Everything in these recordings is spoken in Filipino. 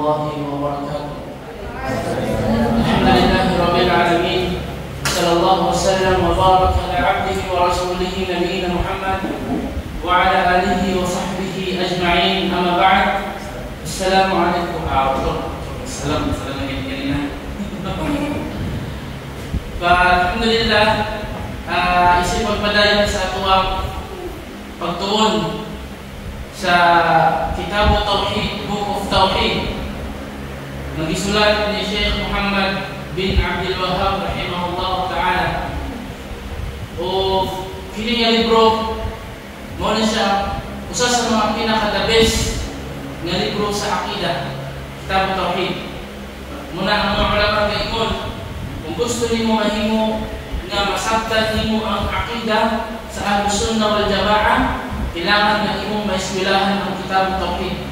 الله وبركاته. الحمد لله رب العالمين، صلى الله وسلم وبارك على عبده ورسوله نبينا محمد وعلى آله وصحبه أجمعين. أما بعد، السلام عليكم ورحمة الله. السلام Alhamdulillah, isip pagpadayon sa atuang pagtuon sa Kitab Tauhid, Book of Tauhid, nagisulat ni Sheikh Muhammad bin Abdul Wahhab rahimahullah ta'ala. O kini nga libro mo na siya usa sa mga pinaka-the-best nga libro sa akida, Kitab Tauhid. Muna ang mga ulama kaingon, kung gusto nimo mahimo nga masabtan nimo ang akida sa Ahlus Sunnah wal Jamaah, kailangan na imong maiswilahan ang Kitab Tauhid.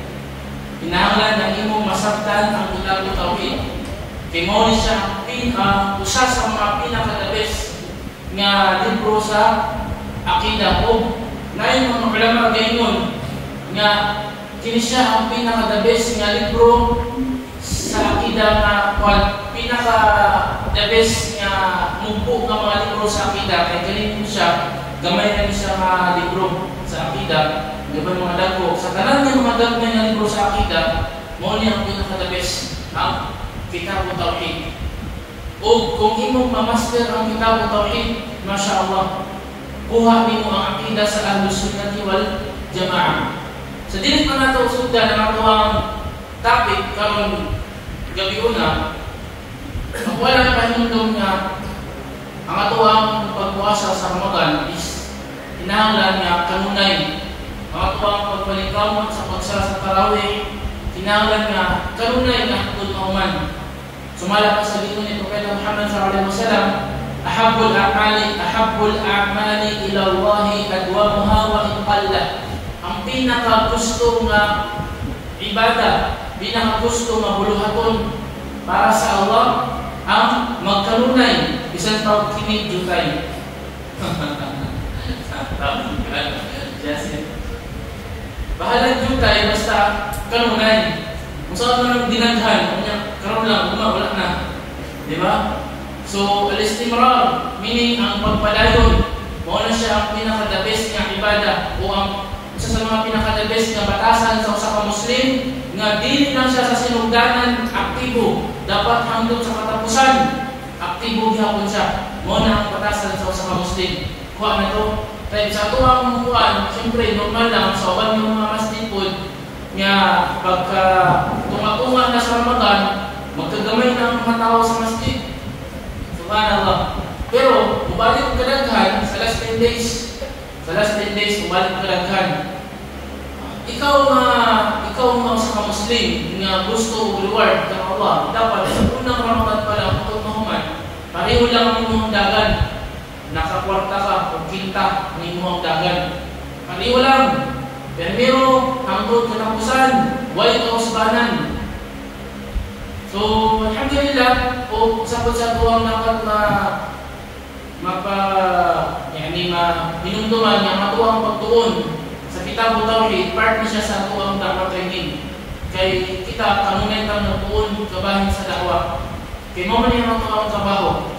Kinahanglan na imong masabtan ang Kitab Tauhid. Kay mao ni siya usa sa mga pinaka-the-best nga libro sa akida. O lain mga ulama gayon nga kini siya ang pinaka-the-best nga libro sa akida nga pinaka-the best nga mugpo nga mga libro sa akida. Kaya ganito siya, gamay na siya nga libro sa akida. Diba mga dagko? Sa tanan ng mga dagko nga libro sa akida, mo niya ang pinaka-the best ang Kitab Tauhid. O kung imong mamaster ang Kitab Tauhid, Masya Allah, kuha mo ang akida sa Ahlus Sunnah wal Jamaah. Sa dilit pa nato usugda ng atong topic karon gabi una, wala na panindong nga ang atuang pagpuasa sa Ramadan is kinahanglan nga kanunay. Ang atuang pagpaligkamot sa pagsala sa Tarawih, kinahanglan nga kanunay nga hangtod mauman. Sumala pa sa dito ni Propeta Muhammad sallallahu alaihi wasallam, ahabbul a'mali ila Allah adwamuha wa in qalla. Ang pinaka-gusto nga ibada, pinaka-gusto nga buluhaton para sa Allah ang magkanunay, bisan pa kini jutay. Bahala jutay basta kanunay. Kung saan man ang dinaghan, karon lang, wala na. Di ba? So, al-istimrar, meaning ang pagpadayon, mao na siya ang pinaka-the best nga ibada o ang isa sa mga pinaka-the best nga batasan sa usa ka Muslim nga dili lang siya sa sinugdanan aktibo, dapat hangtod sa katapusan aktibo gyapon siya. Mao na ang batasan sa usa ka Muslim. Kuha na to. Kaya sa tuwang kuan, siyempre normal lang sa uban ng mga masjid pod nga pagka tunga-tunga na sa Ramadan, magkagamay na ang mga tao sa masjid. Subhanallah. Pero mubalik kadaghan sa last 10 days. Sa last 10 days mubalik kadaghan. Ikaw nga sa Muslim nga gusto reward ng Allah, dapat sa unang Ramadan pa lang kung mahuman, pareho lang ang imong dagan. Nakakwarta ka o kinta ng imong dagan. Pareho lang. Pero hangtod katapusan, way kausbanan. So, alhamdulillah, o sabot sa tuwang dapat hinumduman nga matuwang pagtuon sa Kitab Tauhid, part na siya sa tuwang dapat training. Kay kita, kanunay kang natuon kabahin sa dakwa. Kay mo man yung matuwang kabaho.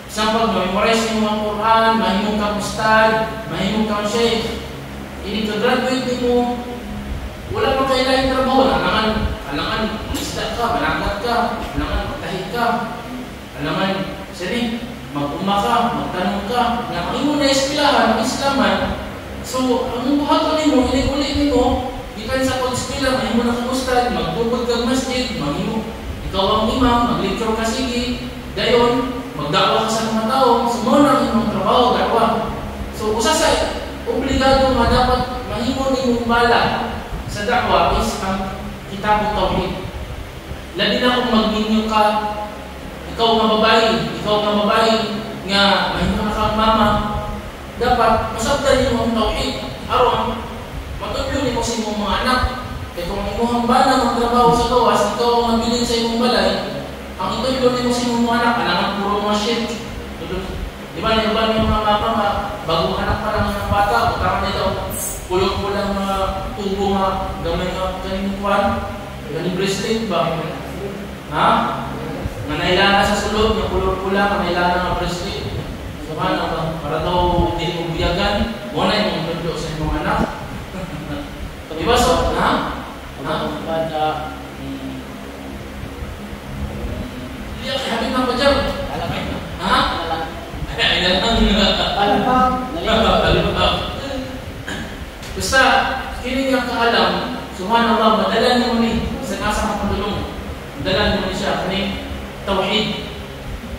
Isang pag memorize mo ang Quran, mahimong kang ustad, mahimong kang sheikh, ini-graduate mo, wala pa kailangan trabaho. Alangan, umisda ka, malagat ka, alangan, magtahid ka, alangan, sini, mag-uma ka, magtanong ka, na imo na iskilahan, islaman. So, ang buhaton mo, inig-ulit mo, ikan sa pag-iskila, mahimo na kang ustad, magtubod kang masjid, mahimo, ikaw ang imam, mag-lecture ka sige, dayon, magdakwa ka sa mga tao, sumunod ang imong trabaho, dakwa. So, usa sa obligado nga dapat mahimo nimong bala sa dakwa is ang Kitab Tauhid. Labi na kung magminyo ka, ikaw nga babae nga mahimo na kang mama, dapat masabtan nimo ang tauhid aron matudlo nimo sa imong mga anak. Kaya kung imong bala magtrabaho sa gawas, ikaw ang mabilin sa imong balay, ang itudlo nimo sa imong mga anak, alangan puro mga shit. Di ba, nilaban yung mga mama, bagong anak pa lang ng bata, utang nila, pulong-pulang mga tubo nga, gamay nga kanimukuan. Galing bracelet ba? Ha? Manailangan sa sulod, yung kulor pula, manailangan ng bracelet. So para daw hindi mo biyagan, muna yung tundo sa inyong anak. Diba so? Ha? Habit na pa dyan. Ha? Ay na lang. Basta, kini nga kaalam, subhanallah, madala niyo ni sa kasa ng pandulong. Madala niyo ni siya, kaning tawhid.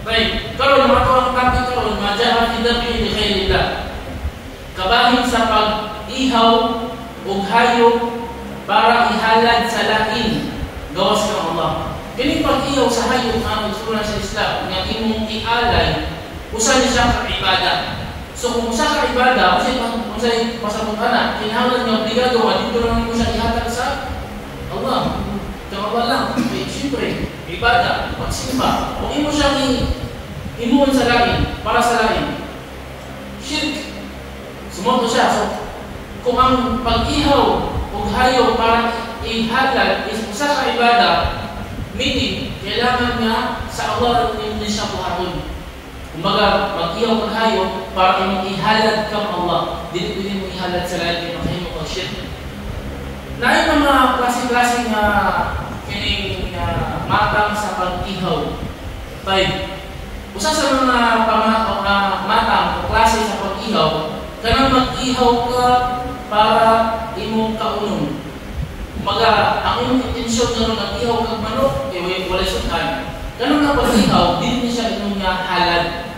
Right, karon mga tuwang topic karon, majaha fi dhabhi li khairillah. Kabahin sa pag-ihaw ug hayop para ihalad sa lain gawas kang Allah. Kini pag-ihaw sa hayop ang nagsunan sa Islam nga imong ialay, usa niya siya ka ibada. So kung usa ka ibada, unsay pasabot ana, kinahanglan nga obligado nga dito lang mo siya ihatag sa Allah. Kang Allah lang, siyempre, ibada, pagsimba. Kung imo siya imuon sa lain, para sa lain, shirk. Sumunod siya. So, kung ang pag-ihaw o hayo para ihalal is usa ka ibada, meaning, kailangan nga sa Allah rin siya buhaton. Kumbaga, mag-ihaw kang hayo para imong ihalad kang Allah. Dili pwede mo ihalad sa lain kay makahimo kang shirk. Naay mga klase-klase nga kining matang sa pag-ihaw. 5. Usa sa mga matang o klase sa pag-ihaw, kanang mag-ihaw ka para imong kaunon. Kumbaga, ang imong intensyon nga nag-ihaw kag manok, wala sutan. Kanang nga pag-ihaw, din siya itong halal.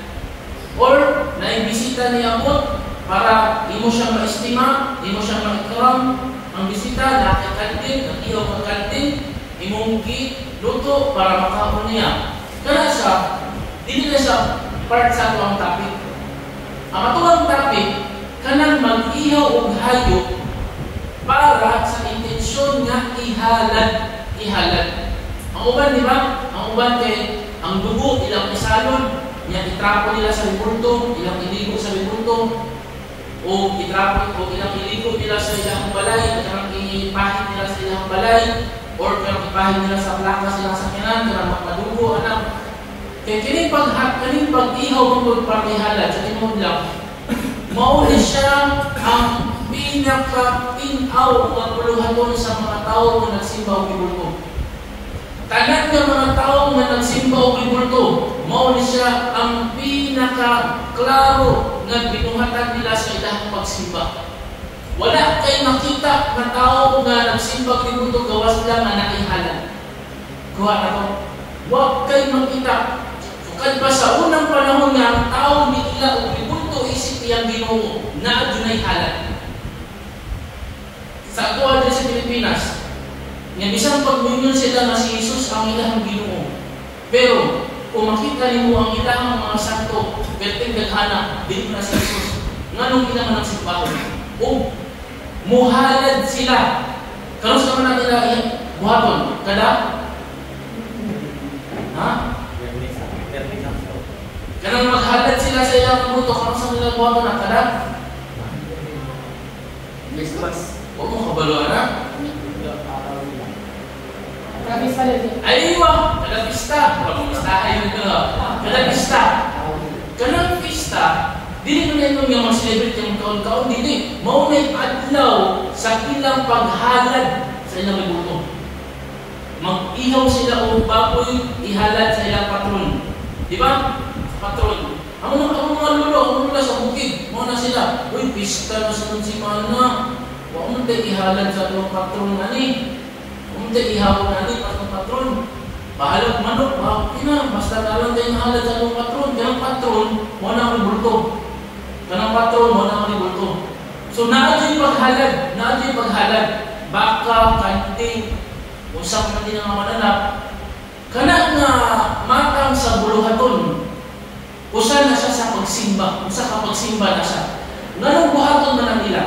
Or, naibisita niya mo para imo siyang maestima, imo siyang maikram, ang bisita, nakikaldin, nag-ihaw kag kaldin, imong luto para makaon niya. Kaya siya, hindi na siya part sa atuang topic. Ang atuang topic, kanang mag-ihaw o hayop para sa intensyon nga ihalad. Ang uban, di ba? Ang uban kay ang dugo, ilang isalon, niya itrapo nila sa libulto, ilang iligo sa libulto, o itrapo o ilang iligo nila sa ilang balay, ilang ipahid nila sa ilang balay, or ilang ipahid nila sa plaka silang sakyanan, ilang madugo, anak. Kaya kining pag-ihaw mong pagpakihalad sa timog lang, mauli siya ang pinaka-inaw nga puluhaton sa mga tao na nagsimba o gibulto. Tanan nga mga tao nga nagsimba o gibulto, mauli siya ang pinaka-klaro nga binuhatan nila sa ilang pagsimba. Wala kay nakita na tao nga nagsimba o gibulto gawas lang nga naihalad. Kuha na to. Huwag kay makita. Kaya ba sa unang panahon nga ang tao nila o gibulto isip iyang Ginoo na adunay halad. Sa ato din sa Pilipinas, nga bisang pagmingon sila nga si Jesus ang ilang Ginoo. Pero kung makita nimo ang ilang mga santo, perting daghana dili na si Jesus. Nganong ilang nagsimbahon? O muhalad sila. Karon sa man nila buhaton kada ha? Kanang maghalad sila sa ilang buto, karon sa nila buhaton na kada Christmas. Huwag mo kabalo na. Aywa, kada pista. Wala mong pistahan yun ka. Kada pista. Kanang pista, dili mo na yung mag-celebrate yung kaon-kaon, dili. Maunay adlaw sa ilang paghalad sa ilang buto. Mag-ihaw sila o baboy ihalad sa ilang patron. Di ba? Patron. Ang mga lolo sa bukid, mo na sila. Uy, pista na sa simana. Huwag mo tayo ihalad sa itong patron na ni. Huwag mo tayo ihawag na ni patong patron. Pahalag manok, basta talang tayo ihalad sa itong patron. Kanang patron, mo na ang bulto. Kanang patron, mo na ang bulto. So, naadyo yung paghalad. Baka, kanting, usap na din ang mananap. Kanang matang sa buluhaton, usa na siya sa pagsimba. Usa ka pagsimba na siya. Nganong buhaton na nila?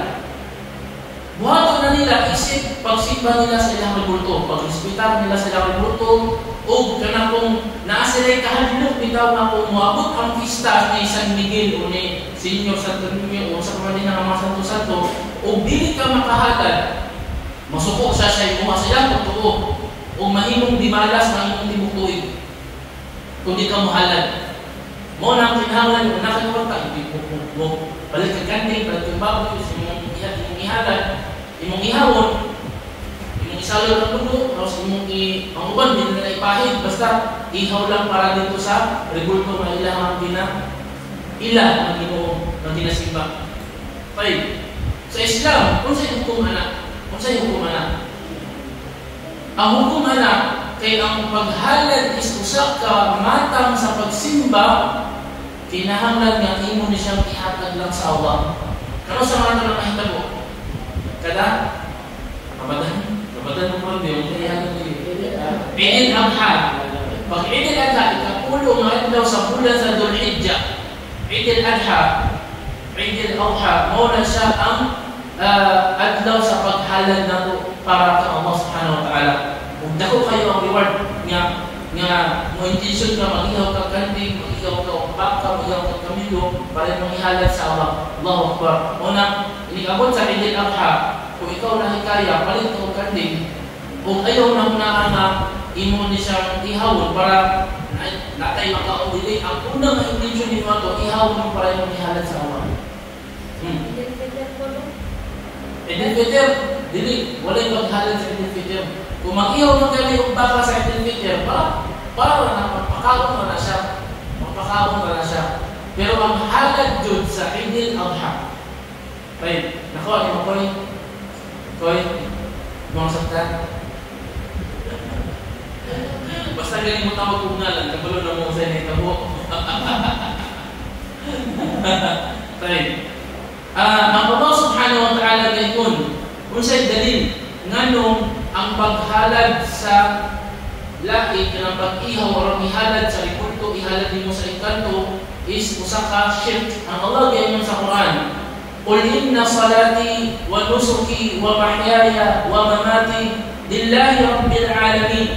Buhaton na nila isip pagsimba nila sa ilang rebulto. Pag-hospital nila sa ilang rebulto. O kanang kung naasilay kahadlok, bitaw na kung muabot ang pista ni San Miguel o ni Senyor Santo Niño o sa kamalin ng mga Santo-Santo, o dili ka makahatag, masuko siya sa imo sa ilang pagtuo. o mahimong dimalas, mahimong tibukuig kung di ka muhalad. Mo na ang kinahanglan kung nakagawa ka, mo balik ka kanting, balik ka baboy, imong ihalad, imong ihawon, imong isalod ang dugo, tapos imong ang uban, hindi na ipahid, basta ihaw lang para dito sa rebulto na ilang ang ginasimba. Okay. Sa Islam, kung sa'yo hukum anak, ang hukum anak, kay ang paghalad is usa ka matang sa pagsimba, kinahanglan nga imo ni siyang ihatag lang sa Allah. Kano sa mga nang mahitabo? Kada Ramadan mo yung kailangan mo Eid al-Adha. Pag Eid al-Adha, ikapulo nga daw sa bulan sa Dhul Hijjah. Eid al-Adha, muna siya ang adlaw sa paghalad nato para kay Allah subhanahu wa ta'ala. Kung dako kayo ang reward nga mo intention ka mag-ihaw ka kanting, mag-ihaw ka baka, mag-ihaw ka kamilo para mong ihalad sa Allah. Allahu Akbar. Una, inikabot sa Eid al-Adha, kung ikaw na hikaya, palit ka kanting, kung ayaw na hunaan na imo ni siyang ihawon para natay makaudili, ang unang intention ni mo ihawon mo para mong ihalad sa Allah. Eid al-Fitr, dili, walay maghalad sa Eid al-Fitr. Kung mag-ihaw mo kayo yung baka sa Eid al-Fitr, para na magpakaon mo na siya. Pero ang halad dun sa Eid al-Adha. Okay, nakuha niyo mo Koy, mga sakta. Basta galing mo tawag kong ngalan, kabalo na mo sa inay tabo. Okay. Ang Allah subhanahu wa ta'ala gayun, kung siya'y dalil, nganong ang paghalad sa lahi, kanang pag-ihaw o ihalad sa rikulto, ihalad din mo sa ikanto, is usaka shirk. Ang Allah gayun sa Quran, قل إن صلاتي ونسكي ومحياي ومماتي لله رب العالمين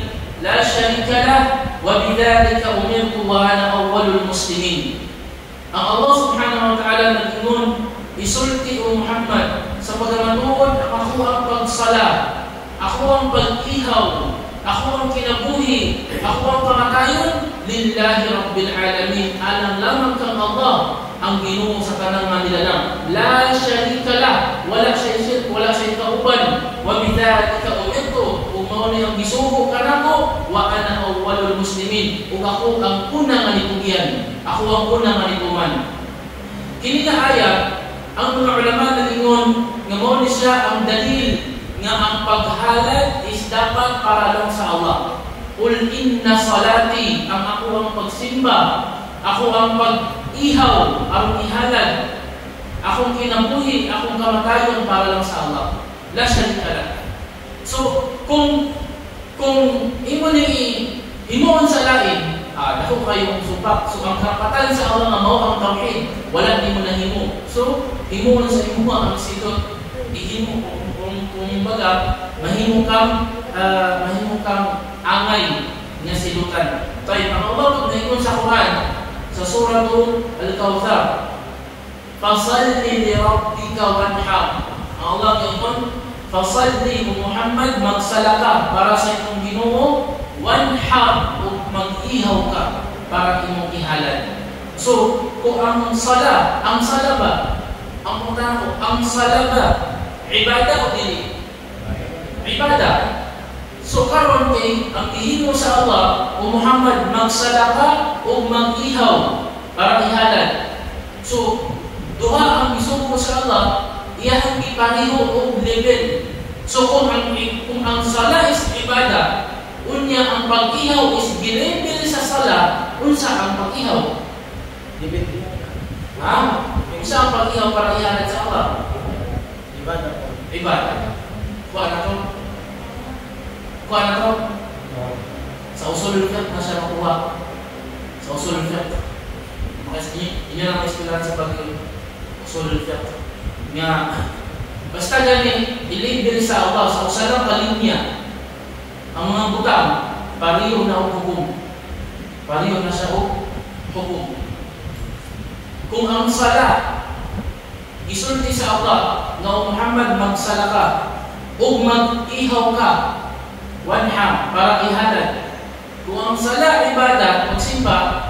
لا شريك له وبذلك أمرت وأنا أول المسلمين. Ang Allah subhanahu wa ta'ala nag-ingon, isulti o Muhammad, sa pagmatuod, ako ang pagsala, ako ang pag-ihaw, ako ang kinabuhi, ako ang pamatayon, lillahi rabbil alamin, alam lamang kang Allah, ang Ginoo sa kanang mga nilalang. La syarika lah, wala siya shirk, wala siya kauban. Wa bidhalika umirtu, ug mao ni ang gisugo kanako, wa ana awwalul muslimin, ug ako ang unang manitugyan. Ako ang unang manituman. Kini nga ayat, ang mga ulama nalingon nga mao ni siya ang dalil nga ang paghalad is dapat para lang sa Allah. Qul inna salati, ang ako ang pagsimba, ako ang pag-ihaw, ang ihalad, akong kinabuhi, akong kamatayon para lang sa Allah. La syarika lah. So, kung imoon sa lain, dako kayong supak. So, ang karapatan sa Allah nga mao ang tauhid, wala di mo nahimo. So, imoon sa imo ang sitot, ihimo kung baga, mahimo kang angay nga silutan. Tayo, ang Allah pag naingon sa Quran, sa suratul Al-Kawthar, fasalli li rabbika wanhar. Allah yun, fasalli Muhammad, magsalaka para sa itong Ginoo, wanhar, o mag-ihaw ka para imong ihalad. So, kung ang sala ba? Ang sala ba? Ibadah o dili? Ibadah. So karon kay ang ihimo sa Allah o Muhammad magsalaka o mag-ihaw para ihalad. So duha ang gisugo sa Allah, iyang ipareho og level. So kung ang sala is ibadah, unya ang pag-ihaw is gilevel sa sala, unsa ang pag-ihaw? Level. Unsa ang pag-ihaw para ihalad sa Allah? Ibadah. Kuha na to? Sa usul fiqh na siya makuha. Sa usul fiqh. Kasi inyo lang ispilan sa pag-usul fiqh. Nga, basta gani, ilibili sa Allah, sa usalang kalinya, ang mga butang, pariyo na hukum. Pariyo na siya hukum. Kung ang sala, isulti sa Allah, na Muhammad magsala ka, o mag-ihaw ka, wanha, para ihalad. Kung ang sala ibadah, pagsimba,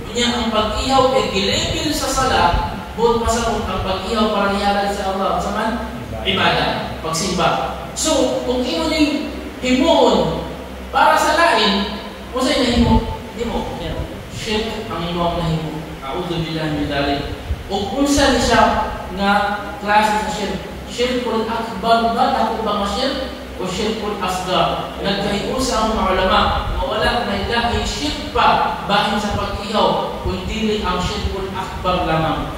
niya ang pag-ihaw ay gilebil sa sala, buot pasabot ang pag-ihaw para ihalad sa Allah. Sa man? Ibadah, pagsimba. So, kung imo ning himuon para sa lain, kung sa'yo nahimo, di mo, shirk ang imo ang nahimo. A'udhu billahi min dhalik. O kung saan siya nga klase sa shirk, shirkul akbar ba, ako ba nga shirk? O shirkul asgar? Nagkahiusa ang mga ulama, mawala na ilahi shirk pa bahin sa pag-ihaw, kundi ang shirkul akbar lamang.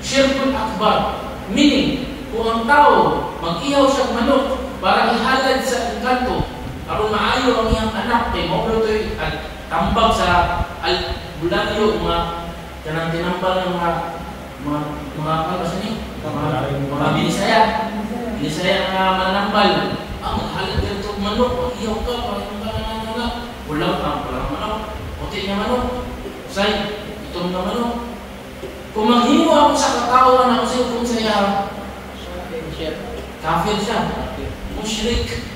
Shirkul akbar, meaning, kung ang tao mag-ihaw siya manok para ihalad sa engkanto, aron maayo ang iyang anak, kay maulo to'y at tambag sa bulanyo, mga kanang tinambal ng mga kasi ni mga binisaya nga manambal. Ang maghalad ka ito manok, mag-ihaw ka, parang ka, walang manok, puti niya manok, say, itong na manok. Kung maghiwa ako sa katawan ako sa kung saya, kafir siya, mushrik.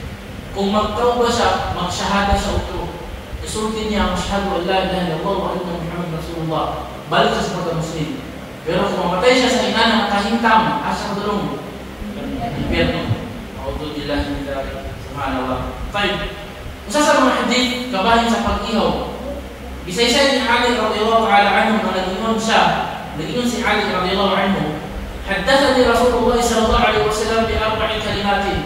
Kung magtawba siya, magsyahada sa utro. Isultin niya ang masyhadu an la ilaha illallah wa anna Muhammad Rasulullah. Balik sa pagka-Muslim. Pero kung mamatay siya sa ina ng kahintang, asa ko dulong? Impierno. A'udhu billahi min dzalik. Subhanallah. Tayo. Usa sa mga hadith, kabahin sa pag-ihaw. Bisay-say ni Ali radhiyallahu ta'ala anhu na nag-inom siya. Nag-inom si Ali radhiyallahu anhu. Haddathani Rasulullah sallallahu alaihi wasallam bi arba'i kalimatin.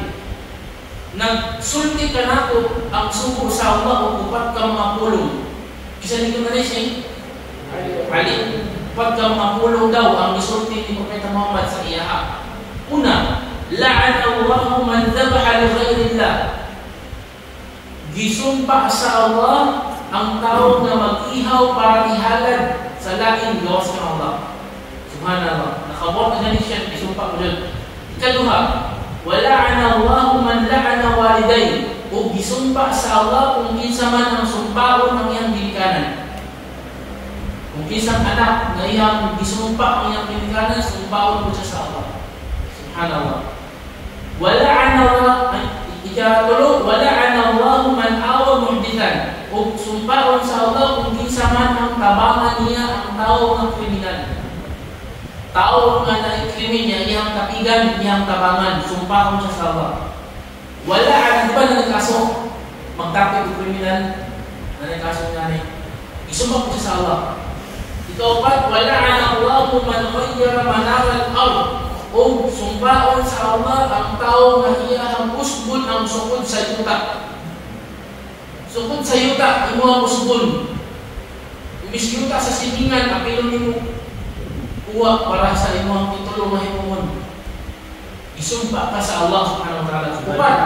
Nagsulti ka na ko ang suko sa Allah o upat ka mga pulong. Isa nito na rin siya, Ali, upat ka mga pulong daw ang isulti ni Propeta Muhammad sa iyaha. Una, la'an Allahu man dhabaha li ghayrillah. Gisumpa sa Allah ang tao na mag-ihaw para ihalad sa laing gawas ng Allah. Subhanallah. Nakabot na ganit siya, gisumpa ko dyan. Ikaduha, wala'ana Allahu man la'ana waliday. O gisumpa sa Allah kung kinsa man ang sumpaon ng iyang ginikanan. Kung kinsang anak na iyang gisumpa ang iyang ginikanan, sumpaon mo siya sa Allah. Subhanallah. Wala'ana Allah, ikatulo, wala'ana Allahu man awa muhdithan. O sumpaon sa Allah kung kinsa man ang tabangan niya ang tao ng kriminal. Tao nga na-krimin niya, iyang tapigan, iyang tabangan, sumpahon siya sa Allah. Wala, di ba na nagkaso? Magtapit o kriminal, na nagkaso nga niya. Isumpak siya sa Allah. Ito pa, wala na Allahu man khayyara manaral ard. O sumpahon sa Allah ang tao na iyang usbon ang sukod sa yuta. Sukod sa yuta, imo ang usbon. Imbis yuta sa siningan, apilon mo uwa para sa imong titulo nga himon. Isumpa ka sa Allah subhanahu wa ta'ala. Upat.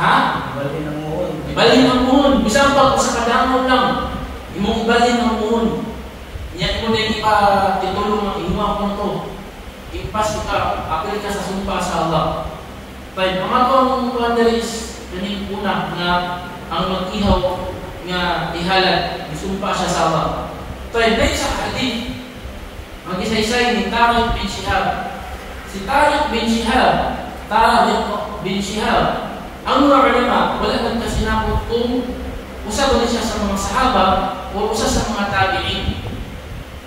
Ha? Ibalhin ang muhon. Ibalhin ang muhon. Bisan pa sa kadamon lang. Imong ibalhin ang muhon. Iyan mo din ipa-titulo nga imuha ko to. Ipas ka, apil ka sa sumpa sa Allah. Tayo, pamatong kuandaris, kaning una nga ang mag-ihaw nga ihalad, isumpa siya sa Allah. Tayo, dahil sa hadith, mag-isaysay ni Tariq bin Shihab. Si Tariq bin Shihab, ang mga ulama, wala nagkasinakot kung usa ba siya sa mga sahaba o usa sa mga tabi'in.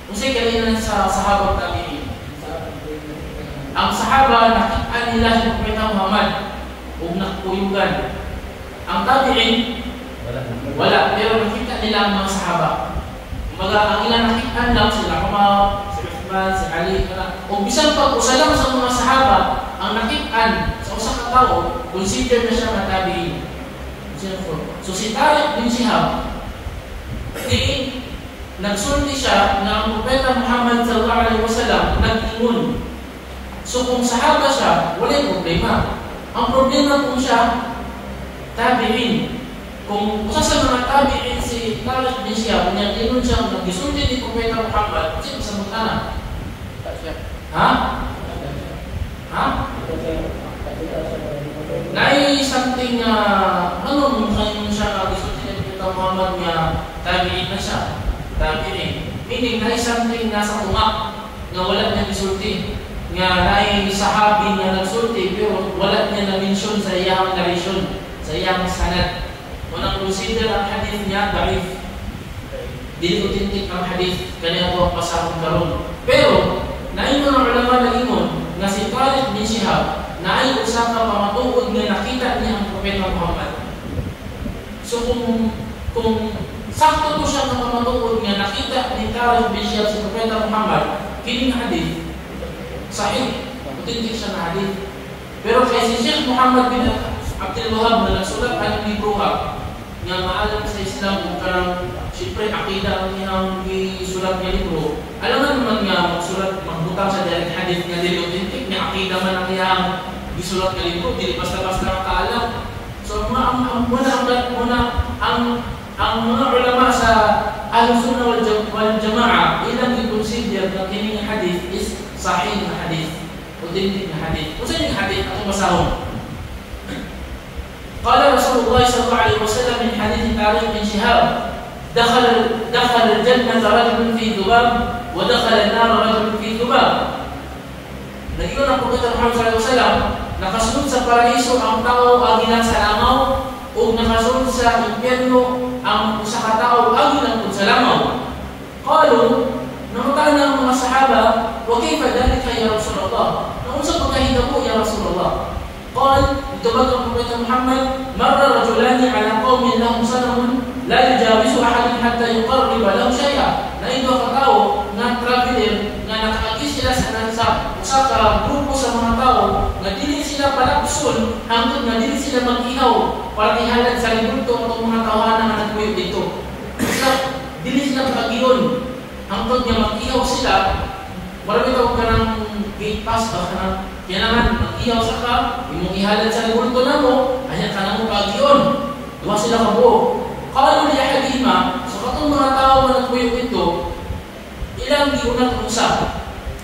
Usay kailan sa sahaba tabi'in. Ang sahaba, nakita nila si Propeta Muhammad o nakuyugan. Ang tabi'in, wala. Pero nakita nila ang mga sahaba. Kumbaga, ang ilang nakita lang sila, si Ali, o bisan pag usa lang sa mga sahaba ang nakitaan sa usa ka tawo, consider na siya matabiin. So si Tariq bin Shihab, nagsulti siya na ang Propeta Muhammad sallallahu alaihi wasallam nag-ingon. So kung sahaba siya, wala problema. Ang problema kung siya tabiin. Kung usa sa mga tabiin si Tariq bin Shihab, nag-ingon siya nag-isulti ni Propeta Muhammad, kasi masamot na. Ha? Ha? Nai something ano kayo siya nag-isulti ni Propeta Muhammad niya tabiin na siya. Tabiin. Meaning, nai something nasa tunga na wala niya isulti. Nga nai sahabi niya nagsulti pero wala niya na-mention sa iyang narration, sa iyang sanad. Unang consider ang hadith niya, da'if. Dili authentic ang hadith, kanya ko ang pasahon karon. Pero, naingon ang ulama na ingon, nga si Tariq bin Shihab, na ay usa ka pamatuod nga nakita niya ang Propeta Muhammad. So kung sakto to siya nga pamatuod nga nakita ni Tariq bin Shihab si Propeta Muhammad, kining hadith sahih, authentic siya na hadith. Pero kay si Sheikh Muhammad bin Abdul Wahhab na nagsulat ang libro nga maalam sa Islam kung karang siyempre akida ang iyang gisulat nga libro. Alam naman nga magsulat, magbutang sa direct hadith nga dili authentic, nga akida man ang iyang gisulat nga libro, dili basta-basta nakaalam. So ang mga ulama sa Ahlus-Sunnah wal Jamaah ilang i-consider na kining hadith is sahih na hadith, authentic na hadith. Kung saan yung hadith atong basahon? قال رسول الله صلى الله عليه وسلم من حديث طارق بن شهاب دخل الجنة رجل في ذباب ودخل النار رجل في ذباب. Nagiyon ang Propeta Muhammad sallallahu alaihi wasallam, nakasunod sa paraiso ang tao agilan sa langaw ug nakasunod sa impyerno ang usa ka tawo agilan pud sa langaw. Qalu, namutan ang mga sahaba, wa kayfa dhalika ya Rasulullah? Unsa pagkahitabo ya Rasulullah? قال اتبعت النبي محمد مر رجلان على قوم لهم صنم لا يجاوز احد حتى يقرب له شيئا. Na ito ang tao nga traveler nga nakaagi sila sa usa ka grupo sa mga tao nga dili sila palagsul hangtod nga dili sila mag-ihaw para ihalad sa libulto ang mga tawanan nga nagpuyo dito. Dili sila pag-iyon hangtod nga mag-ihaw sila. Marami tawag ka ng gate pass ba ka ng kailangan mag-ihaw sa ka, imong ihalad sa libulto na mo, ayan ka na mo pag-iyon. Duwa sila ka po. Kalu ni Hadima, so katong mga tao na nagpuyo ito, ilang giunat ang usa.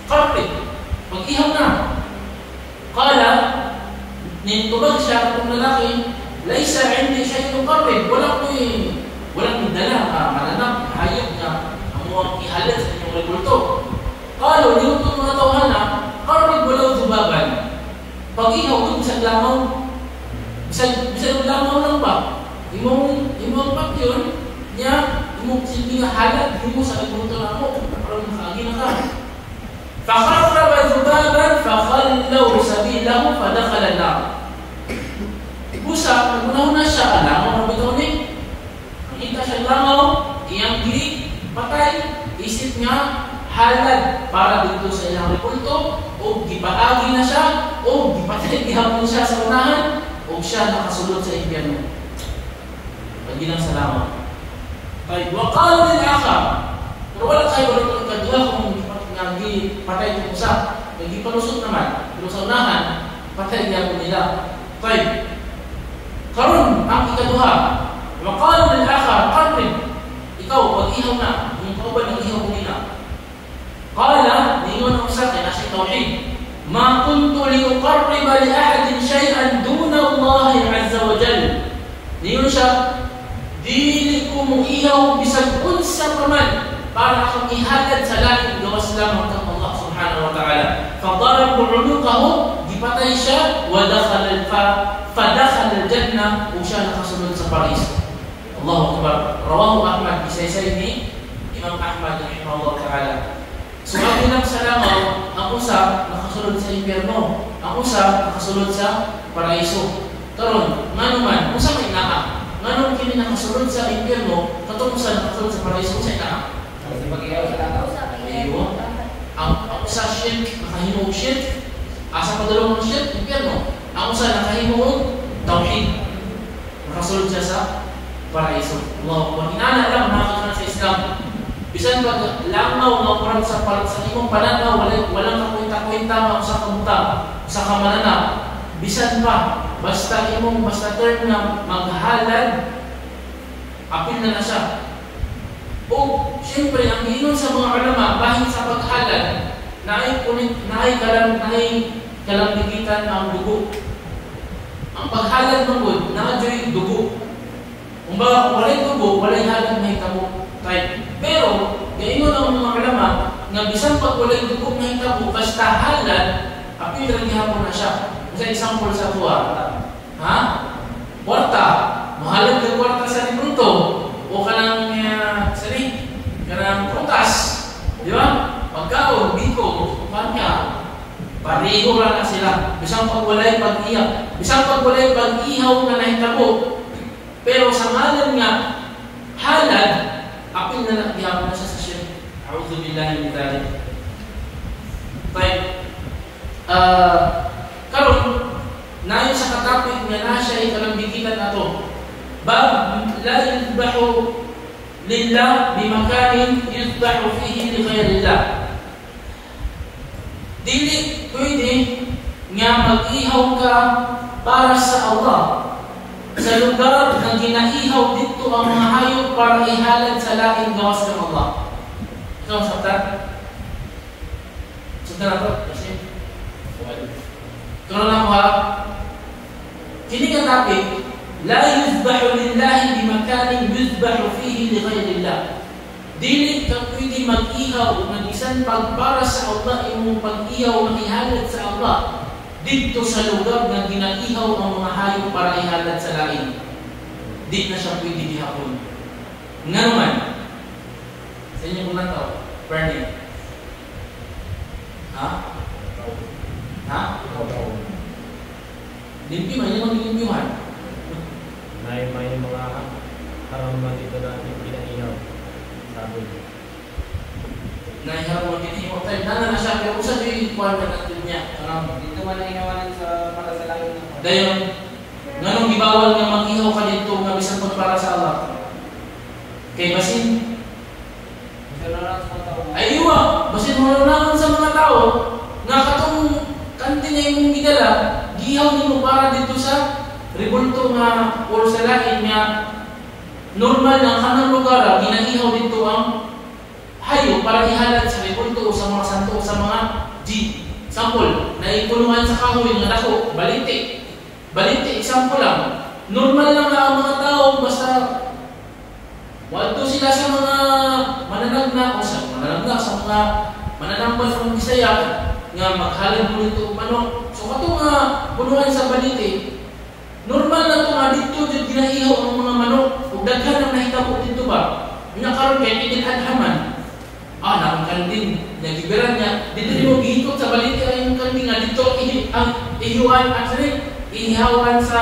Carpet, mag-ihaw na. Kala, nintubag siya katong lalaki, laysa hindi siya yung carpet, walang dala, mananap, hayop na, ang mga ihalad sa inyong libulto. Kalu, niluto mga tawhana, carpet wala zubaban. Pag-ihaw ko bisag langaw. Bisag langaw lang ba? Imong pagyon niya, imong silbi nga halad, imo sa libulto na mo, para makaagi na ka. Fakharraba zubaban, fakhallaw sabilahu, fadakhala na. Busa, pag-unahon na siya, langaw na bitaw ni. Nakita siya langaw, iyang gili, patay, isip nga, halad para dito sa ilang libulto o gipaagi na siya o gipatay gihapon siya sa unahan o siya nakasulod sa impyerno. Pagilang salamat. Kay waqala lil akhar. Pero wala kayo wala kadua kung gipatay ko sa gipalusot naman. Pero sa unahan patay gihapon nila. Kay karon ang ikaduha. Waqala lil akhar qarrib. Ikaw pag-ihaw na, kung kauban ang ihaw nila. Qala, ningon ang sa akin, nasa tawhid. Ma kuntu liuqarriba li ahadin shay'an duna Allah azza wa jalla. Ningon siya, dili ko mong ihaw bisag unsa pa man para akong ihalad sa langit gawas lamang kang Allah subhanahu wa ta'ala. Fadarabu unuqahu, gipatay siya, wa fadakhala al-jannah, o siya nakasunod sa paraiso. Allahu Akbar. Rawahu Ahmad, isaysay ni Imam Ahmad rahimahullah ta'ala. So ang ilang sa langaw, ang usa nakasulod sa impyerno, ang usa nakasulod sa paraiso. Karon, ngano man, usa may naa. Ngano kini nakasulod sa impyerno, katong usa nakasulod sa paraiso sa naa. Pag-ihaw sa langaw. Ayun. Ang usa shirk, nakahimo og shirk. Asa padulong ng shirk, impyerno. Ang usa nakahimo og tauhid. Nakasulod siya sa paraiso. Allahu Akbar. Inana lang mga sa Islam. Bisan pag langaw nga kurang sa imong pananaw, walang kakwenta-kwenta nga usa ka muta, usa ka mananap. Bisan pa, basta term na maghalad, apil na siya. O, siyempre, ang giingon sa mga ulama, bahin sa paghalad, naay kalambigitan ang dugo. Ang paghalad ng good, naadyo'y dugo. Kung ba, walay dugo, walay halad na hitabo. Pero, gayon ang mga ulama, nga bisan pag walay dugo na hitabo, basta halad, apil rin gihapon na siya. Sa example sa tuwa, ha? kwarta, mahalag ng kwarta sa ribulto o kanang kanang prutas, di ba? Pagkaon, biko, panya, pareho lang na sila. Bisang pagwalay pag-iyak, bisang pagwalay pag-ihaw na nahitabo. Pero sa ngalan nga halal, apil na nagihapon na siya sa shirk. A'udhu billahi min dhalik. Karon nayon sa katapik nga na siya ikalambigitan nato. Bab la yudbahu lillah bimakanin yudbahu fihi li ghairillah. Dili pwede nga mag-ihaw ka para sa Allah sa lugar na ginaihaw dito ang mga hayop para ihalad sa laing gawas ng Allah. Ito ang sabtan. Sabtan na ito. Kasi ito na ako ha. Kini ka topic, la yuzbahu lillahi bimakanin yuzbahu fihi li ghairillah. Dili ka pwede mag-ihaw o mag-isan para sa Allah, imong pag-ihaw mag-ihalad sa Allah dito sa lugar na ginaihaw ang mga hayop para ihalad sa lain. Di na siya pwede gihapon. Nga naman, sa inyo kung nataw, Bernie. Ha? Ha? Limpi man, yan ang limpiyuhan. May mga haraman dito na ginaihaw. Sabi. Nahihaw mo ginihaw tayo. Nana na siya, pero kung saan yung ikuan na natin niya? Dito man ang inawanan sa para sa langit. Dayon, nganong gibawal nga mag-ihaw ka dito nga bisan pud para sa Allah? Kay basin ay iwa, basin malunaon sa mga tao nga katong kanti nga imong gidala, gihaw nimo para dito sa ribulto nga or sa lain nga normal na kanang lugar ginaihaw dito ang hayo para ihalad sa ribulto o sa mga santo o sa mga sample na ikulungan sa kahoy nga dako, balite. Balite, example lang. Normal lang na ang mga tao basta wadto sila sa mga mananagna o sa mananagna sa mga mananambal ng Bisaya nga maghalad mo nito manok. So kato nga kulungan sa balite. Normal na to nga dito jud ginaihaw ang mga manok ug daghan ang nahitabo dito ba. Nya karon kay Idil Adhaman. Nakang kanding, nagibiran niya, dito mo gihitot sa balite ay yung kanding nga dito ang ihiwan, ihihawan sa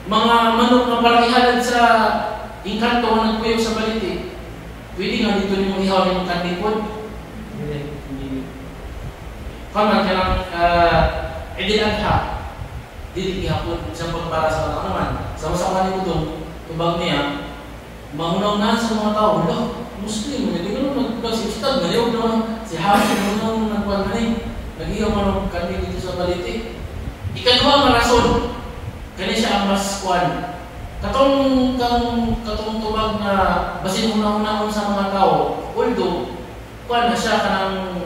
mga manok na para ihalad sa inkanto na nagpuyo sa balite. Pwede nga dito mo ihihawan yung kanding po? Hindi. Kaman ka lang, Idil Adha, dili gihapon, isang para sa mga naman. Sama-sama ni Budong, tubag niya, mahunaw-unahan sa mga tao, Muslim, hindi ko naman si Ustad, ngayon naman si Hafid naman nagkuhan na nag-iyaw man kami dito sa balite. Ikaduha nga rason, kani siya ang mas kuhan. Katong tubag na basin una-unahon sa mga tao, although kuhan na siya kanang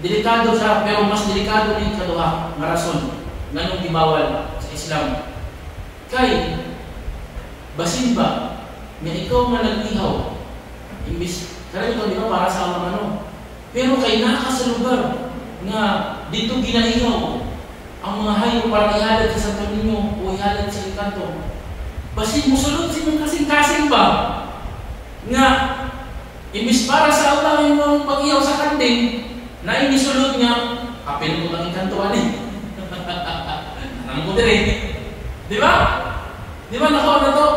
delikado siya, pero mas delikado ni ikaduha nga rason nganong gibawal sa Islam. Kay basin ba nga ikaw nga nag-ihaw imbis karang ito di ba para sa ano, pero kay naka sa lugar nga dito ginaihaw ang mga hayop para ihalad sa Santo Niño o ihalad sa ikanto, basin musulod silang kasing-kasing ba nga imbis para sa Allah yung pag-ihaw sa kanding na inisulod nga kapil mo lang ikanto ano mo din di ba nakaw na to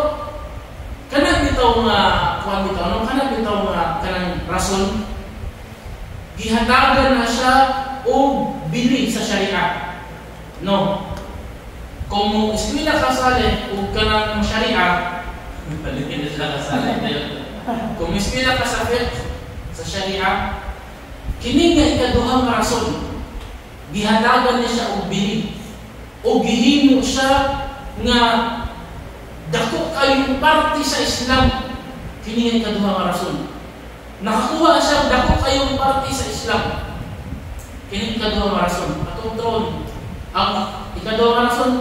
kanang bitaw nga kuan bitaw no kanang bitaw nga kanang rason gihatagan na siya o bili sa Sharia no kung eskwela kasali o kanang Sharia balikin na sila kasali kung eskwela ka sa fiqh sa Sharia kini nga ikaduhang rason gihatagan niya siya o bili o gihimo siya nga dako kayong parte sa Islam. Kini nga ikaduha nga rason. Nakakuha siya dako kayong parte sa Islam. Kini ikaduha nga rason. Atong tron. Ang ikaduha nga rason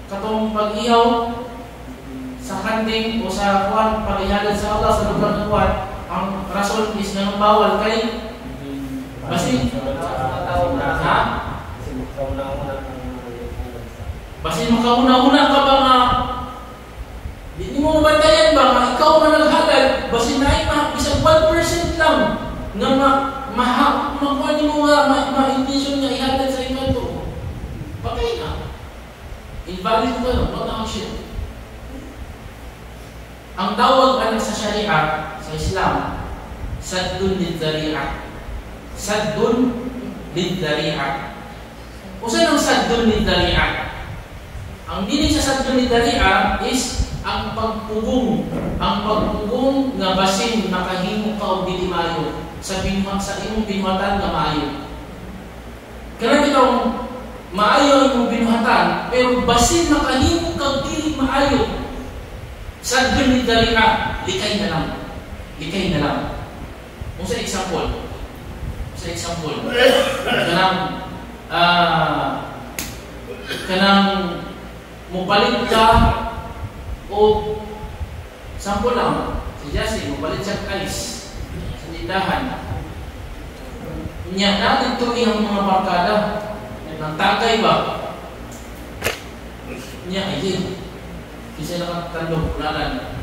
katong pag-ihaw sa kanding o sa kuwan pag-ihalad sa Allah sa lugar ng kuwan, ang rason is nga bawal kay basin. Ha? Basin makauna-una ka ba nga, di mo mabantayan ba nga ikaw na naghalal, basin na isang 1% lang na makuha ni mo nga, ma-intention nga ihalal sa iba ito. Patay na. Invalid ka no, not action. Ang tawag anak sa Sharia, sa Islam, saddun lidhari'ah. Saddun lidhari'ah. O saan ang saddun lidhari'ah? Ang dinig sa saddun lidhari'ah is ang pagpugong nga basin makahimo ka og dili maayo sa imong binuhatan nga maayo. Kaya bitaw maayo ang imong binuhatan, pero basin makahimo ka og dili maayo. Saddun lidhari'ah, likay na lang. Likay na lang. Kung sa example, kanang mupalit ka o sample lang, si Jassy, mupalit siya ice sa tindahan. Niya natin ito yung mga barkada ng tagay ba? Niya, ayun. Kasi nakatandong kulalan.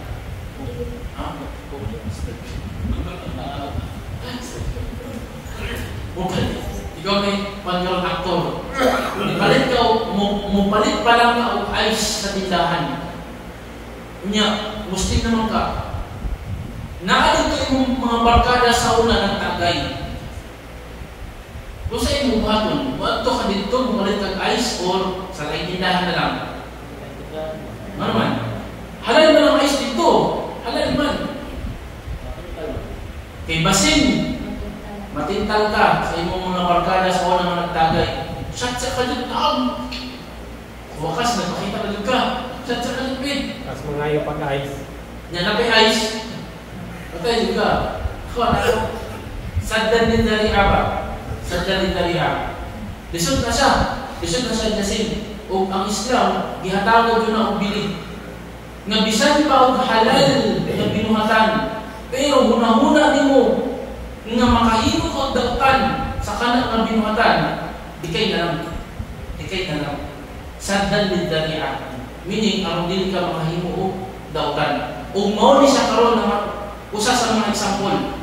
Ikaw may pangalong aktor. Mupalit ka, mupalit pa lang ka o ice sa tindahan. Niya, Muslim naman ka. Naalit ka yung mga barkada sa una ng tagay. Kung sa imong buhaton, buhato ka dito, mupalit ka ice or sa tindahan na lang. Ano man? Halal man ang ice dito. Halal man. Kay basin, matintal ka sa imong mga barkada sa una ng nagtagay. Shot sa kalit na wakas, nagpakita ka ka. Shot sa kalit pin. Tapos mangayo pag-ice. Yan na ice. Patay juga. Saddan din dari'a ba? Saddan din dari'a. Lisod na siya. Lisod na siya nasin. O ang Islam, gihatagod yun na bili. Nga bisan pa og halal na binuhatan. Pero huna-huna ni mo nga makahimo ka og dagtan sa kanang nga binuhatan, dikay na lang. Dikay na lang. Saddan din dari'a. Meaning, aron dili ka makahimo og dagtan. O mao ni siya karon nga usa sa mga example.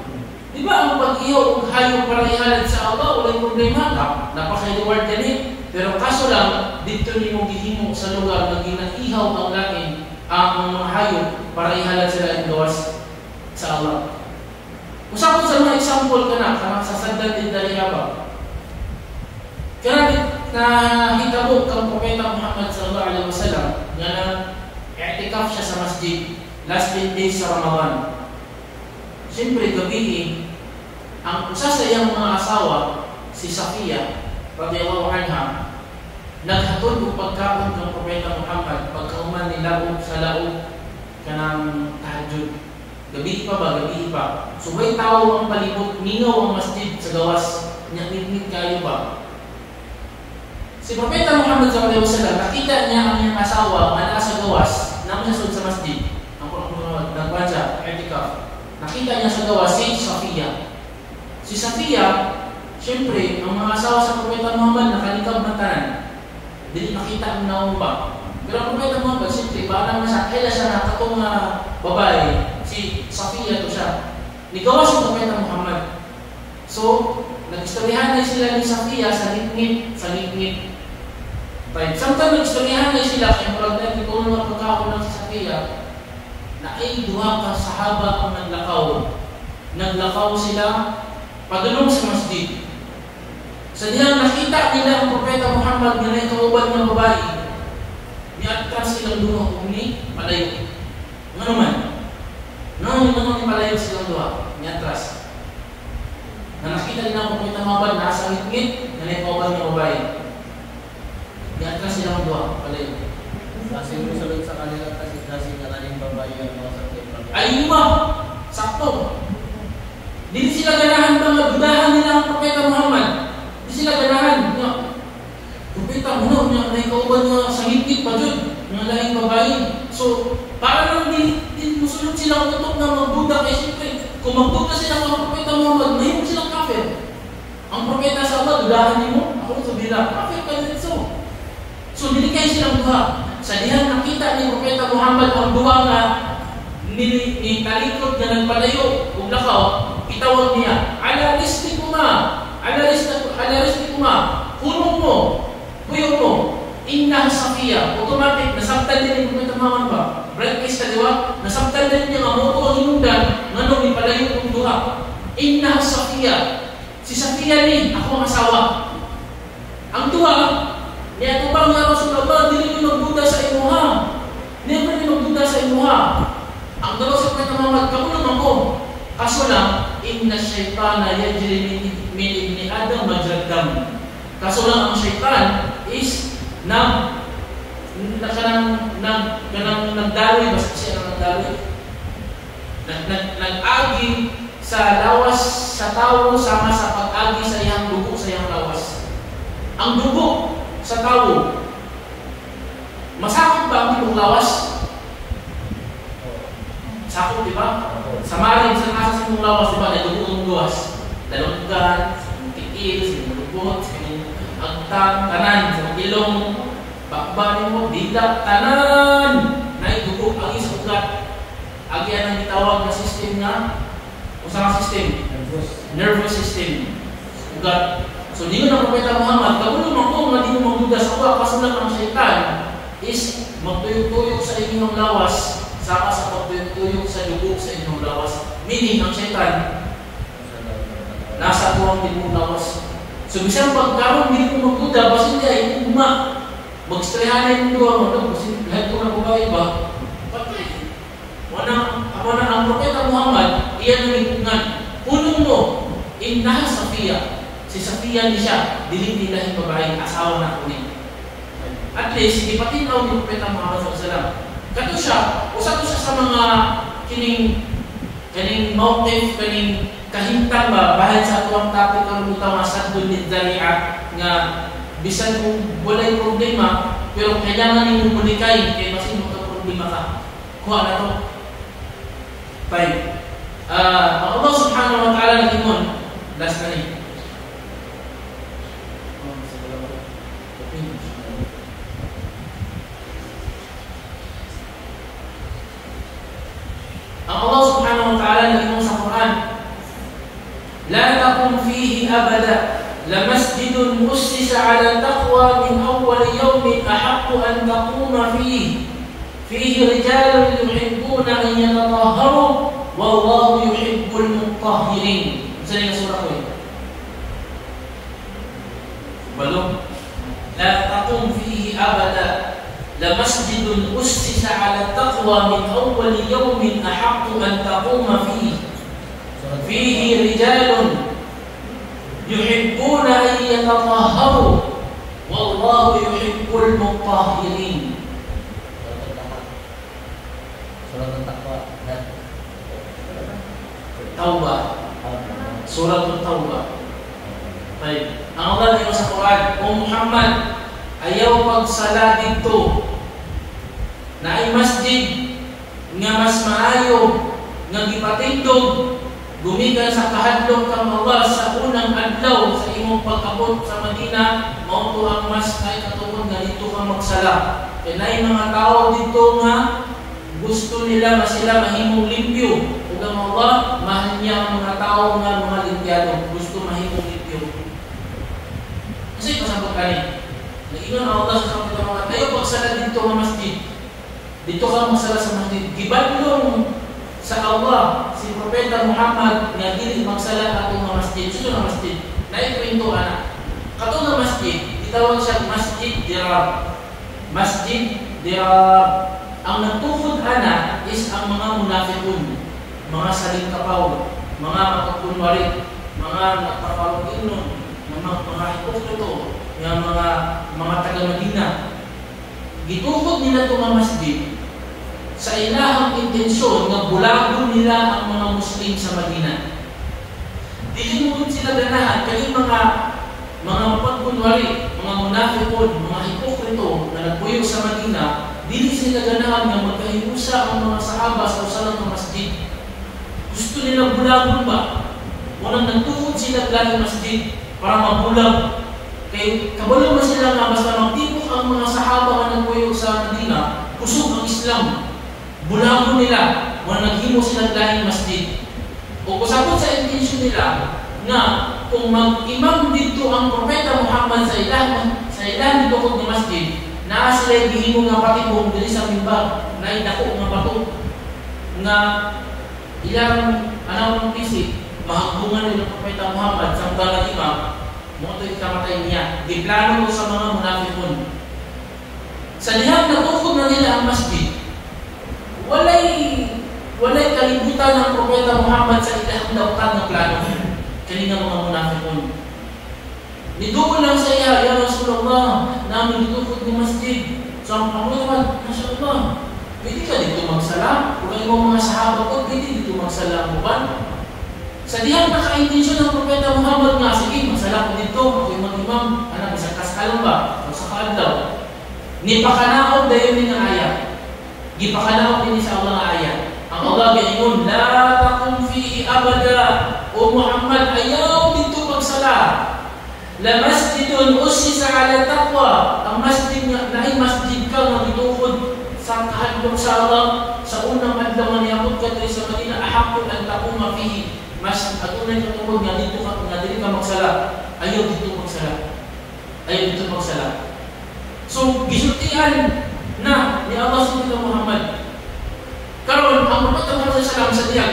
Di ba ang pag-iyo og hayop para ihalad sa Allah, walay problema ka. Napaka-reward yan eh. Pero kaso lang, dito ni mo gihimo sa lugar na ginaihaw ang lain ang mga hayop para ihalad sila ang gawas sa Allah. Usapon sa mga example ka na, karang sa saddan din dari'a ba? Kaya na hitabo kang Propeta Muhammad sallallahu alaihi wasallam nga na-i'tikaf siya sa masjid last 10 days sa Ramadan. Siyempre, gabi ang usa sa iyang mga asawa, si Safiya, radiyallahu anha, naghatod og pagkaon ng Propeta Muhammad pagkauman ni laog sa laog kanang tahajjud. Gabi pa ba? Gabi pa. So may tao ang palibot, mingaw ang masjid sa gawas. Nyakmit kayo ba? Si Propeta Muhammad sallallahu alaihi wasallam, nakita niya ang iyang asawa na nasa gawas, namusasod sa masjid. Ang nagkuhan siya, i'tikaf. Nakita niya sa gawas si Safiya. Si Safiya, siyempre, ang mga asawa sa Propeta Muhammad nakalikab ng tanan. Dili makita ang naong ba. Pero ang Propeta Muhammad, siyempre, baalang na siya, kaya siya nakatong babae, si Safiya to siya. Nigawa si Propeta Muhammad. So, nag-istoryahan na sila ni Safiya sa lingit. Right. Samtang nag-istoryahan na sila, kaya murag na ito ng pagkakaon ng Safiya, na ay duha ka sahaba ang naglakaw. Naglakaw sila padulong sa masjid. Sa diyang nakita nila ang Propeta Muhammad na nagkauban ng babae, niatras silang duha umni, palayo. Ano man? Nang palayo silang duha, niatras. Na nakita nila ang Propeta Muhammad nasa ngit-ngit na nagkauban ng babae. Niatras silang duha, palayo. Kasi musulod sa kanila kasi kanaling babae ang mga sakit. Ayun ba? Sakto. Hindi sila ganahan ba magdudahan nila ang Propeta Muhammad? Hindi sila ganahan. Propeta Muhammad niya naikauban nga sa higit pa dyan. Mga lahing babae. So, para lang din musulod silang tutok na magduda. Kaya siyempre, kung magduda sila ng Propeta Muhammad, mayroon silang kafir. Ang Propeta sa Allah, dudahan niyo mo? Ako sa bila, kafir ka din so. So dili kay silang duha. Sa dihang nakita ni Propeta Muhammad ang duha nga ni talikod nga nagpadayo ug lakaw, itawag niya, ala ristikuma, hunong mo, buyo mo, inna Safiya. Automatic, nasabtan din ni Propeta Muhammad ba? Bright case ka, di ba? Nasabtan din niya nga mo ang hinungdan nga nung ipadayo kong duha. Inna Safiya. Si Safiya ni, ako ang asawa. Ang duha, niya tubang nga Rasulullah, dili niyo magbuda sa imuha. Never niyo magbuda sa imuha. Ang dalawa sa Propeta Muhammad, kamunong ako. Kaso lang, inna syaitana yajri min ibni Adam majrad dam. Kaso lang ang syaitan is nagdaloy, basta siya ang nagdaloy. Nag-agi sa lawas sa tao sama sa pag-agi sa iyang dugo sa iyang lawas. Ang dugo sa tao, masakot ba ang ibang lawas? Sakot, di ba? Sa maring, sa nasa sa imong lawas, di ba? Nadugo ang luwas. Dalunggan, sa imong tiil, sa imong lubot, sa imong agtang, tanan, sa imong ilong, bakbanin mo, dila, tanan! Naidugo, agi sa ugat. Agi ang itawag na system nga. Usang system? Nervous system. Ugat. So, di ko na Propeta Muhammad, kabulong ako nga di mo magduda sa ugat, kaso lang ang syaitan is magtuyog-tuyog sa inyong lawas, saka sa pagtuyog-tuyog sa dugo sa inyong lawas. Meaning, ang syaitan, nasa buwang din mong lawas. So, bisang pagkaroon, hindi ko magduda, basin niya, hindi mag-strehanin mo doon, kasi lahat ko na buhay ba? Patay. Wala ang Propeta Muhammad, iyan ang ipungan. Punong mo, inna Safiya. Si Safiya ni siya, diling nila yung babae, asawa na kunin. At least, ipatinaw ni Propeta Muhammad SAW. Kato siya, usa to siya sa mga kining motive, kining kahintang ba, bahal sa tuwang topic ang lutaw nga sadun ni Zari'at nga bisan kung walay problema, pero kailangan ninyo mulikay, kaya masin mo ito problema ka. Kuha na to. Fine. Allah subhanahu wa ta'ala nag-imon, last na rin. Ang Allah subhanahu wa ta'ala nag-imon sa Quran, la taqum fihi abada لمسجد أسس على التقوى من أول يوم أحق أن تقوم فيه رجال يحبون أن يتطهروا والله يحب المطهرين. Saan yung surah ko yun? Balong لا تقوم فيه أبدا لمسجد أسس على التقوى من أول يوم أحق أن تقوم فيه رجال يحبون أن يتطهروا والله يحب المطهرين. Surah At-Taqwa. Taubah. Surah At-Taubah. Baik. Ang Allah dito sa Quran, O Muhammad, ayaw pagsala dito na ay masjid nga mas maayo nga gipatindog gumikan sa kahadlok kang Allah sa unang adlaw sa imong pag-abot sa Madina, mao to ang mas kay katuon nga dito ka magsala. Kay naay mga tao dito nga gusto nila nga sila mahimong limpyo. Ug ang Allah mahal niya ang mga tao nga mga limpyado, gusto mahimong limpyo. Kasi pasabot kani. Naingon ang Allah sa mga tayo pagsala dito nga masjid. Dito ka magsala sa masjid. Gibadlong sa Allah, si Propeta Muhammad nga dili magsala ato nga masjid. Suno nga masjid. Naikwento ana. Kato nga masjid, itawag siya Masjid Dirar. Masjid Dirar. Ang nagtukod ana is ang mga munafiqun, mga salingkapaw, mga makakunwari, mga nagpapalog-inon, mga hipokrito, mga taga-Madina. Gitukod nila ito nga masjid sa ilahang intensyon nga bulagon nila ang mga Muslim sa Madina. Dili mo sila ganahan kay mga mapagkunwari, mga munafiqon, mga hipokrito na nagpuyo sa Madina, dili sila ganahan nga magkahimusa ang mga sahaba sa usalang ng masjid. Gusto nila bulagon ba? Unang nagtukod sila lang ng masjid para mabulag. Kay kabalo man sila nga basta magtipok ang mga sahaba nga nagpuyo sa Medina, kusog ang Islam. Bulago nila, wala naghimo sila dahil masjid. O kusabot sa intensyon nila nga kung mag-imam dito ang Propeta Muhammad sa ilan dito kong ni masjid, na sila gihimo nga patibong dili sa mimbar, na idako nga bato nga ilang anong pisik, mahagbungan nila Propeta Muhammad sa mga imam, mo ito ikamatay niya. Diplano ko sa mga munafikon. Sa dihang natukod na nila ang masjid, walay kalibutan ng Propeta Muhammad sa ilang dautan ng plano. Kani nga mga munafikon. Niduol lang sa iya, ya Rasulullah, namin nitukod ni masjid. So ang pangalaman, Masya Allah, pwede ka dito magsala? Kung kayo mga sahaba ko, pwede dito magsala mo ba? Sa dihang naka-intensyon ng Propeta Muhammad nga, sige, magsala ko dito, ako'y mag-imam, anak, isang kaskalan ba? O sa kaadlaw. Nipakanaog dayon ni nga ayat. Gipakanaog din sa Allah nga ayat. Ang Allah gayon, la takum fihi abada. O Muhammad, ayaw dito magsala. La masjidun usisa ala taqwa. Ang masjid nga, naay masjid ka nga gitukod sa kahadlok sa Allah, sa unang adlaw nga niabot ka sa Madina, ahakun ang takuma fihi. Mas atunay ka tungkol nga dito ka, nga dili ka magsala. Ayaw dito magsala. Ayaw dito magsala. So, gisultihan na ni Allah subhanahu Muhammad. Karon ang Propeta Muhammad sallallahu alaihi wasallam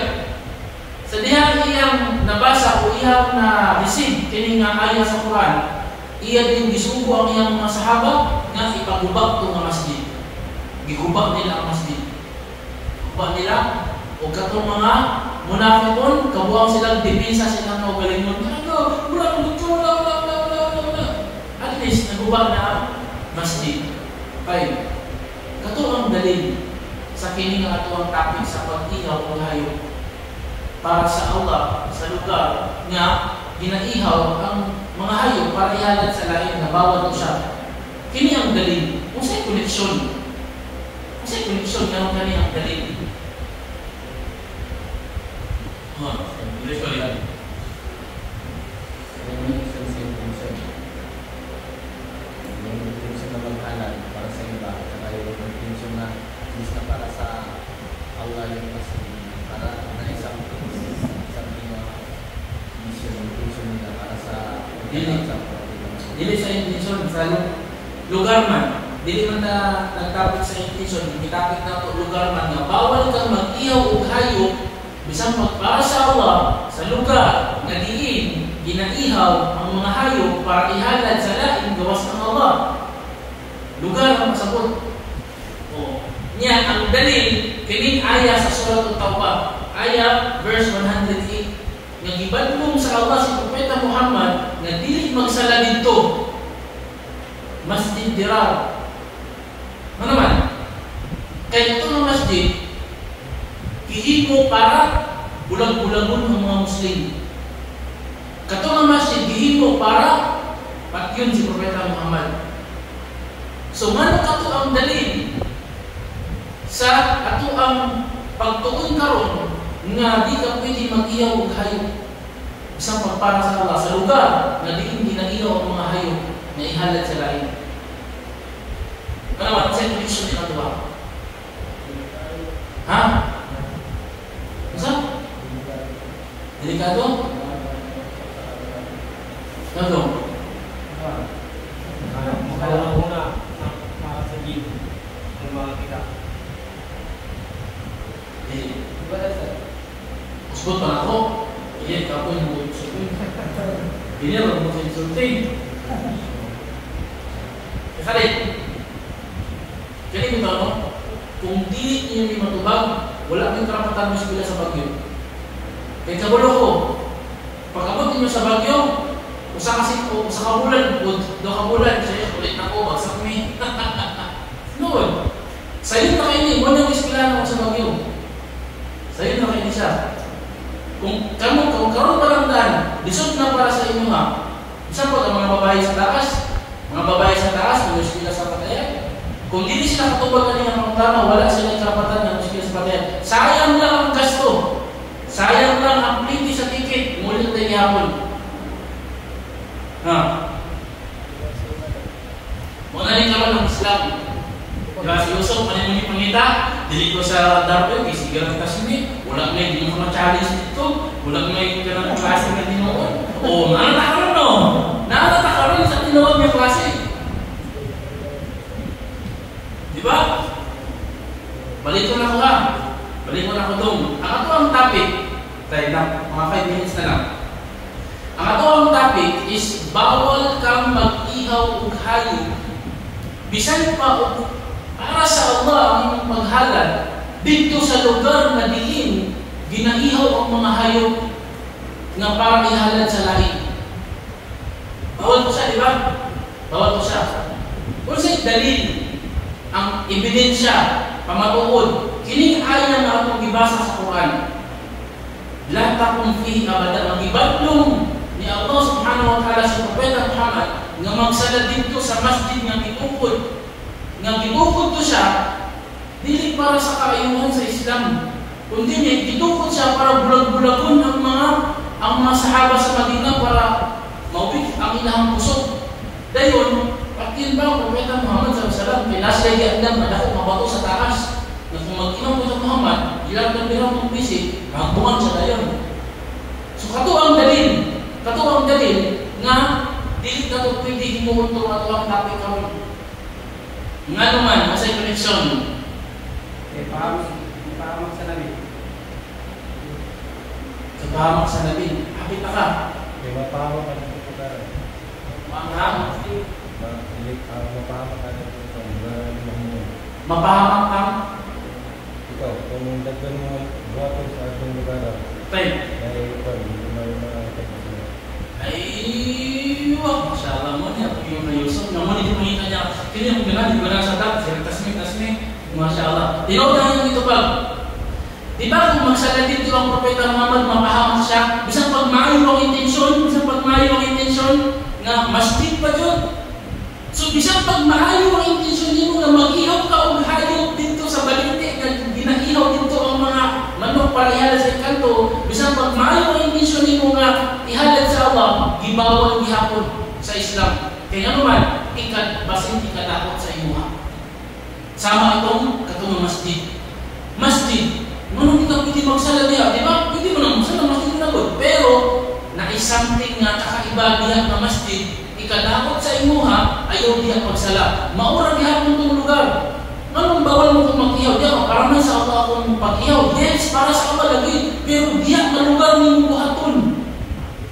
sa dihang iyang nabasa o iyang na receive kini nga aya sa Quran, iya din gisugo ang iyang mga sahaba nga ipagubak to nga masjid. Gigubak nila ang masjid. Gubak nila o katong mga munafikon, kabuang silang depensa silang naugalingon. Ano? Wala. At least, nagubak na ang masjid. 5. Kato ang dalil sa kini nga ato ang topic sa pag-ihaw o hayop para sa Allah, sa lugar nga ginaihaw ang mga hayop para ihalad sa lain na bawal o siya. Kini ang dalil. Kung sa'y koneksyon. Kung sa'y koneksyon, nga kani ang dalil. Tulis ko rin. Yung intensyon na maghalad para sa iba, at yung intensyon na is na para sa Allah yung mas para na isang mission, intensyon nila para sa dili sa intensyon sa lugar man. Dili man na nagtapik sa intensyon, gitapik na to lugar man nga bawal kang mag-ihaw og hayop bisan para sa Allah sa lugar nga diin ginaihaw ang mga hayop para ihalad sa lain gawas ng Allah. Lugar ang masabot. Niya ang dalil kining aya sa surah At-Tawbah, aya verse 108 nga gibadlong sa Allah si Propeta Muhammad nga dili magsala didto Masjid Dirar. Ano naman? Kaya ito ng masjid gihimo para bulag-bulagon ng mga Muslim. Kato ng masjid gihimo para patyon si Propeta Muhammad. So ngano kato ang dalil sa ato ang pagtuon karon nga di ka pwede mag-ihaw og hayop isang pagpara sa Allah sa lugar na di ginaihaw ang mga hayop na ihalad sa lain. Ano ba? Sa condition nila ito ba? Ha? Masa? Delikado? Ano? Makalaw ko na para sa gid ng mga kita. Usbot pa na ako. Iyan ka po yung mga insulting. Hindi naman mga insulting. Kasalit. Kaya ito no? Kung di niyo ni matubag, wala kang karapatan mo sila sa bagyo. Kaya kabulo ko, pagkabot niyo sa bagyo, usa kabulan, do kabulan, siya ulit na ko, bagsak mi. No. Sa'yo na kayo ni, wala nang ispilahan ako sa bagyo. Sa'yo na kayo ni siya. Kung karon paramdaan, lisod na para sa inyo ha. Isa po ang mga babae sa taas, kung sila sa patayan. Kung hindi sila katubag na niya pangtama, wala sila karapatan na sila sa patayan. Sayang lang ang gasto. Sayang lang ang pliti sa ticket. Mulit na ihapon. Ha? Islam. Kaya si Yusuf, ano yung pangita? Dili ko sa Darwin, isigaran kasi ni, wala may di mo ma-challenge dito, wala may ganang klase na tinuod. O, nanatakaroon no? Nanatakaroon sa tinuod niya klase. Diba? Balik ko na ko ha. Balik ko na ko doon. Ang ato ang topic, tayo na, mga 5 minutes na lang. Ang ato ang topic is, bawal kang mag-ihaw ug hayop. Bisan pa para sa Allah ang inyong maghalad dito sa lugar na diin, ginaihaw ang mga hayop na parang ihalad sa lahi. Bawal po siya, di ba? Bawal po siya. Kung sa'yo dalil, ang ebidensya, pamatuod, kining aya na atong gibasa sa Quran. La takum fihi abada, ang ibadlong ni Allah subhanahu wa ta'ala sa Propeta Muhammad nga magsala dito sa masjid nga gitukod to siya dili para sa kaayuhan sa Islam, kundi niya gitukod siya para bulag-bulagon ang mga sahaba sa Madina para mawik ang ilahang pusok. Dayon, patin ba ang Propeta Muhammad SAW pinaslay andam na dako mabato sa taas na kung mag-inom ko sa Muhammad ilang birang ng bisik magbukan siya dayon. So kato ang dalil nga dili na ito pwede himuhunto at ang topic kami. Nga naman, masay connection. Pahamak sa nabi. Sa pahamak sa nabi. Hapit na ka. Mapahamak ka na ito ka. Mapahamak ka na ito. Mapahamak ka? Ikaw, kung dagdan mo buhaton sa atong lugar, Tayo. Ay, wah, masyaallah mo niya. Yung na Yusuf, naman hindi makita niya. Kini yung ganun, di ba na sa dap, siya tasmi, masyaallah. Tinaw na yung ito pa. Di ba kung magsala dito ang Propeta Muhammad, mapahamak siya, bisang pagmayo ang intensyon, nga masjid pa yun. So, bisang pagmayo ang intensyon nyo na mag-ihaw ka o hayop dito sa balite, na ginaihaw dito ang mga manok para ihalad sa kanto, bisang pagmayo ang intensyon nyo nga ihalad sa Allah, gibawal gihapon sa Islam. Kaya naman, basin ikadakot sa imuha. Sama itong katong masjid. Masjid, nung ikaw pwede magsala diya, di ba? Pwede mo nang magsala, masjid na good. Pero, nai-something nga kakaiba diya na masjid, ikadakot sa imuha, ayaw diya pagsala. Maura gihapon itong lugar. Anong bawal mo kung mag-ihaw? Diya, para man sa Allah akong pag-ihaw. Yes, para sa Allah lagi. Pero diya na lugar ni buhaton.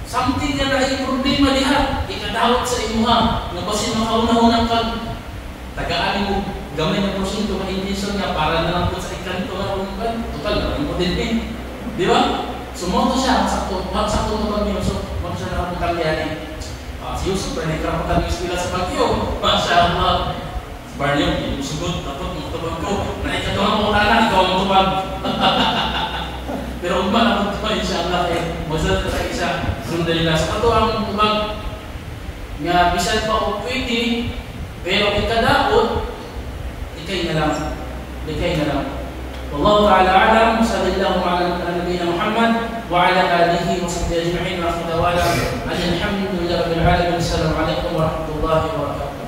Something na rin problema diha, ikadawat sa imuha, nga kasi makauna-unang tagaan mo, gamay na porsyento ng intensyon niya para na lang po sa ikanto na unugan. Total, naman po din din. Di ba? Sumoto siya, sakto na pag-minusok, siya nakaputang yan. Si Yusuf, na nakaputang yung eskwela sa Pagyo. Masyaallah. Si Barney, yung sugot, tapos mga tubag ko, na ikatawang mo na, ikaw ang tubag. Pero umman ako ito, insyaAllah, masal na isa. Sundali na sa kato ang tubag nga bisan pa o pwede, pero ikadaot, ikay na lang. Wallahu ta'ala alam, sallallahu ala nabiyina Muhammad, wa ala alihi wa sahbihi ajma'in, wa akhir da'wana, alhamdulillahi rabbil alamin, assalamu alaikum warahmatullahi wabarakatuh.